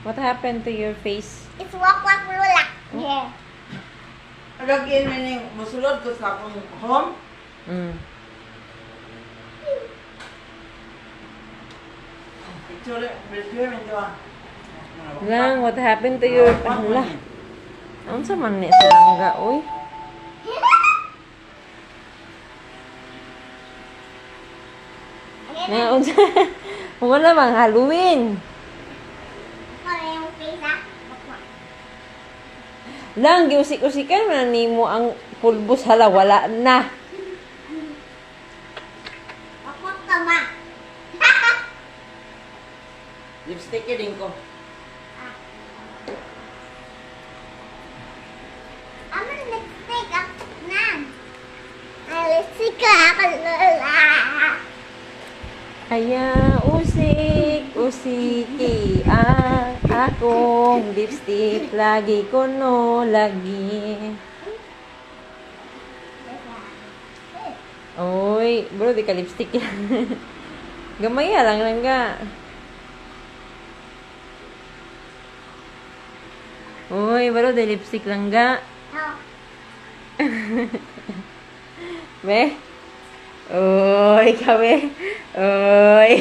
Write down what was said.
What happened to your face? It's wak-wak rulak. Yeah. Lagyan mo yung musulod ko sa akong home. Mm. Itsura, bilhin mo ito. Lang, what happened to your... Hala. Ano sa man ni silangga, uy? Ngayon sa... Wala bang Halloween? Ano yung face ah? Wak-wak. Lang, giusik-usikan mo na nimo ang pulbos. Hala, wala na. Wak-wak ka ma. Lipstick din ko. Ano lipstick ah? Nan. Ay, lipstick ka. Kalula. Aya, usiki, akong lipstick, lagi ko no, lagi. Oy, bro, di ka lipstick yan. Gamaya lang lang ga. Oy, bro, di lipstick lang ga. Oh. Be? Oy, kabe. Oy.